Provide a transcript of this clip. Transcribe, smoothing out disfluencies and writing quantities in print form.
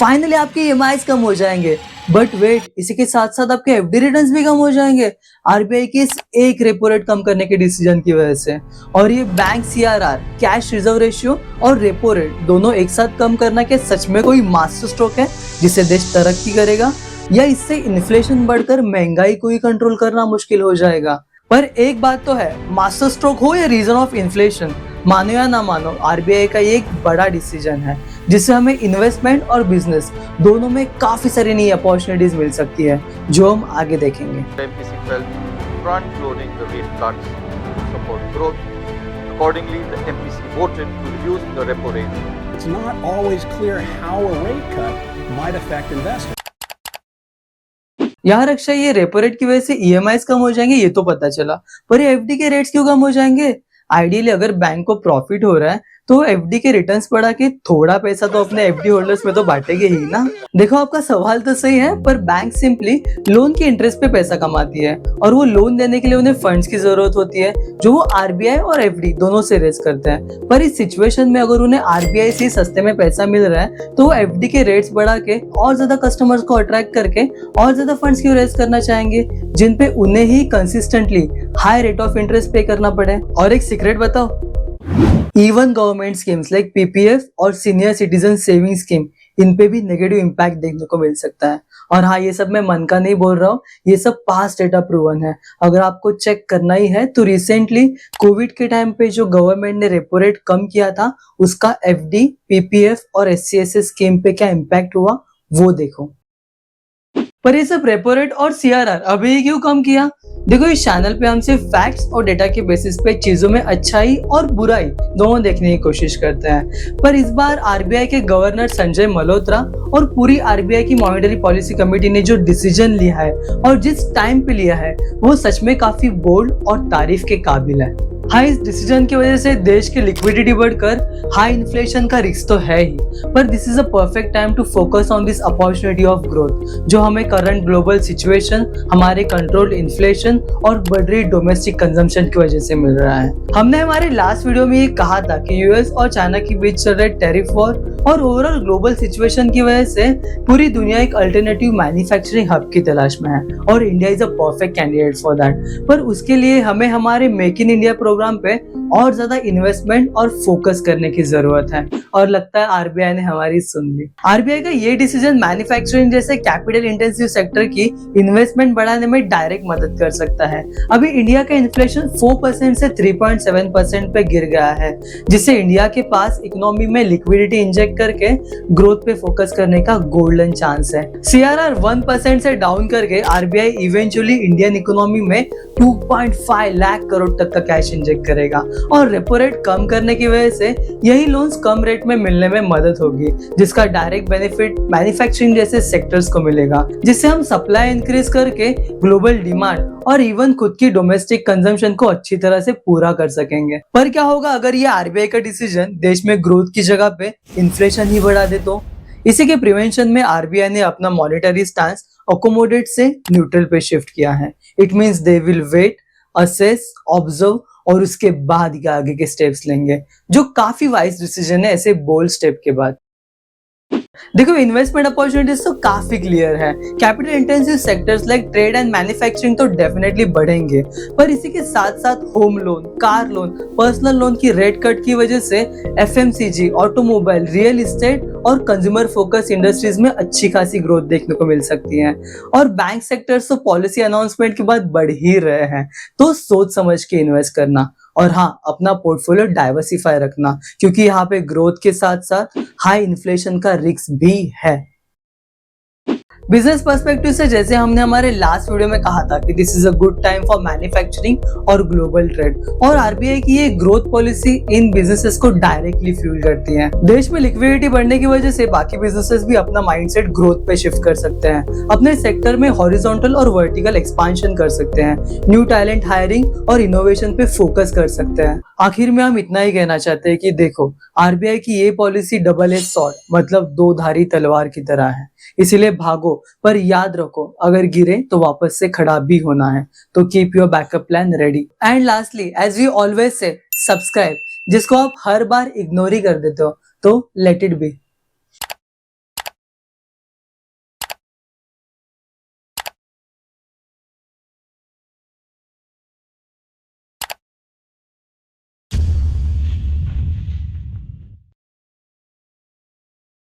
Finally आपके EMIs कम हो जाएंगे। बट वेट, इसी के साथ साथ आपके एफडी रिटर्न्स भी कम हो जाएंगे आरबीआई के इस एक रेपो रेट कम करने के डिसीजन की वजह से। और ये bank CRR, cash reserve ratio और रेपो रेट दोनों एक साथ कम करना क्या सच में कोई मास्टर स्ट्रोक है जिससे देश तरक्की करेगा, या इससे इन्फ्लेशन बढ़कर महंगाई को ही कंट्रोल करना मुश्किल हो जाएगा? पर एक बात तो है, मास्टर स्ट्रोक हो या रीजन ऑफ इन्फ्लेशन, मानो या ना मानो आरबीआई का ये एक बड़ा डिसीजन है जिससे हमें इन्वेस्टमेंट और बिजनेस दोनों में काफी सारी नई अपॉर्चुनिटीज मिल सकती है जो हम आगे देखेंगे। MPC felt front-loading the rate cuts to support growth. Accordingly, the MPC voted to reduce the repo rate. It's not always clear how a rate cut might affect investors. यार अक्षय, ये रेपो रेट की वजह से EMIs कम हो जाएंगे ये तो पता चला, पर ये एफडी के रेट्स क्यों कम हो जाएंगे? आइडियली अगर बैंक को प्रॉफिट हो रहा है तो एफडी के रिटर्न्स बढ़ा के थोड़ा पैसा तो अपने एफडी होल्डर्स में तो बांटेंगे ही ना। देखो, आपका सवाल तो सही है, पर बैंक सिंपली लोन के इंटरेस्ट पे पैसा कमाती है और वो लोन देने के लिए उन्हें फंड्स की जरूरत होती है जो वो आरबीआई और एफडी दोनों से रेज करते हैं। पर इस सिचुएशन में अगर उन्हें आरबीआई से सस्ते में पैसा मिल रहा है तो वो एफडी के रेट्स बढ़ा के और ज्यादा कस्टमर्स को अट्रैक्ट करके और ज्यादा फंड्स क्यों रेज करना चाहेंगे जिन पे उन्हें ही consistently high rate of interest pay करना पड़े। और एक सीक्रेट बताओ, even government schemes like PPF और सीनियर सिटीजन सेविंग स्कीम, इन पे भी नेगेटिव इम्पैक्ट देखने को मिल सकता है। और हाँ, ये सब मैं मन का नहीं बोल रहा हूँ, ये सब पास्ट डेटा प्रूवन है। अगर आपको चेक करना ही है तो रिसेंटली कोविड के टाइम पे जो गवर्नमेंट ने रेपो रेट कम किया था उसका एफडी, पीपीएफ और एससीएसएस स्कीम पे क्या इम्पैक्ट हुआ वो देखो। पर ये सब रेपो रेट और सीआरआर अभी क्यों कम किया? देखो, इस चैनल पे हम सिर्फ फैक्ट्स और डेटा के बेसिस पे चीजों में अच्छाई और बुराई दोनों देखने की कोशिश करते हैं। पर इस बार आरबीआई के गवर्नर संजय मल्होत्रा और पूरी आरबीआई की मॉनेटरी पॉलिसी कमेटी ने जो डिसीजन लिया है और जिस टाइम पे लिया है वो सच में काफी बोल्ड और तारीफ के काबिल है। हाँ, इस डिसीजन की वजह से देश की लिक्विडिटी बढ़कर हाई इन्फ्लेशन का रिस्क तो है ही, पर this is a perfect time to focus on this opportunity of growth जो हमें करंट ग्लोबल सिचुएशन, हमारे कंट्रोल्ड इन्फ्लेशन और बढ़ रही डोमेस्टिक कंजम्पशन की वजह से मिल रहा है। हमने हमारे लास्ट वीडियो में ये कहा था कि यूएस और चाइना के बीच चल रहे टैरिफ वॉर और ओवरऑल ग्लोबल सिचुएशन की वजह से पूरी दुनिया एक अल्टरनेटिव मैन्युफैक्चरिंग हब की तलाश में है और India is a perfect candidate for that. पर उसके लिए हमें हमारे मेक इन इंडिया प्रोग्राम पे और ज्यादा इन्वेस्टमेंट और फोकस करने की जरूरत है और लगता है आरबीआई ने हमारी सुन ली। आरबीआई का ये डिसीजन मैन्युफैक्चरिंग जैसे कैपिटल इंटेंसिव सेक्टर की इन्वेस्टमेंट बढ़ाने में डायरेक्ट मदद कर सकता है। अभी इंडिया का इन्फ्लेशन 4% से 3.7% पे गिर गया है, जिससे इंडिया के पास इकोनॉमी में लिक्विडिटी इंजेक्ट करके ग्रोथ पे फोकस करने का गोल्डन चांस है। सीआरआर 1% से डाउन करके आरबीआई इवेंचुअली इंडियन इकोनॉमी में 2.5 लाख करोड़ तक का कैश इंजेक्ट करेगा और रेपो रेट कम करने की वजह से यही लोन्स कम रेट में मिलने में मदद होगी, जिसका डायरेक्ट बेनिफिट मैन्युफैक्चरिंग जैसे सेक्टर्स को मिलेगा, जिससे हम सप्लाई इंक्रीज करके ग्लोबल डिमांड और इवन खुद की डोमेस्टिक कंजम्पशन को अच्छी तरह से पूरा कर सकेंगे। पर क्या होगा अगर ये आरबीआई का डिसीजन देश में ग्रोथ की जगह पे इन्फ्लेशन ही बढ़ा दे तो? इसी के प्रिवेंशन में आरबीआई ने अपना मॉनेटरी स्टांस अकोमोडेट से न्यूट्रल पे शिफ्ट किया है। It means they will wait, assess, observe और उसके बाद ही आगे के स्टेप्स लेंगे, जो काफी वाइज डिसीजन है ऐसे बोल्ड स्टेप के बाद। देखो, इन्वेस्टमेंट अपॉर्चुनिटीज तो काफी क्लियर है। Capital intensive sectors like trade and manufacturing तो डेफिनेटली बढ़ेंगे, पर इसी के साथ साथ home loan, car loan, personal loan की रेट कट की वजह से एफएमसीजी, ऑटोमोबाइल, रियल एस्टेट और कंज्यूमर फोकस इंडस्ट्रीज में अच्छी खासी ग्रोथ देखने को मिल सकती है। और बैंक सेक्टर्स तो पॉलिसी अनाउंसमेंट के बाद बढ़ ही रहे हैं, तो सोच समझ के इन्वेस्ट करना और हाँ, अपना पोर्टफोलियो डाइवर्सिफाई रखना, क्योंकि यहाँ पे ग्रोथ के साथ साथ हाई इन्फ्लेशन का रिस्क भी है। बिजनेस पर्सपेक्टिव से जैसे हमने हमारे लास्ट वीडियो में कहा था कि this is a good time for manufacturing और ग्लोबल ट्रेड, और आरबीआई की ये ग्रोथ पॉलिसी इन बिजनेसेस को डायरेक्टली फ्यूल करती है। देश में लिक्विडिटी बढ़ने की वजह से बाकी बिजनेसेस भी अपना माइंडसेट ग्रोथ पे शिफ्ट कर सकते हैं, अपने सेक्टर में हॉरिजॉन्टल और वर्टिकल एक्सपांशन कर सकते हैं, न्यू टैलेंट हायरिंग और इनोवेशन पे फोकस कर सकते हैं। आखिर में हम इतना ही कहना चाहते हैं कि देखो, आरबीआई की ये पॉलिसी डबल एज सॉर्ड मतलब दो धारी तलवार की तरह है, इसीलिए भागो पर याद रखो अगर गिरे तो वापस से खड़ा भी होना है, तो keep your backup plan ready. And lastly, as we always say, subscribe, जिसको आप हर बार इग्नोर ही कर देते हो, तो लेट इट बी।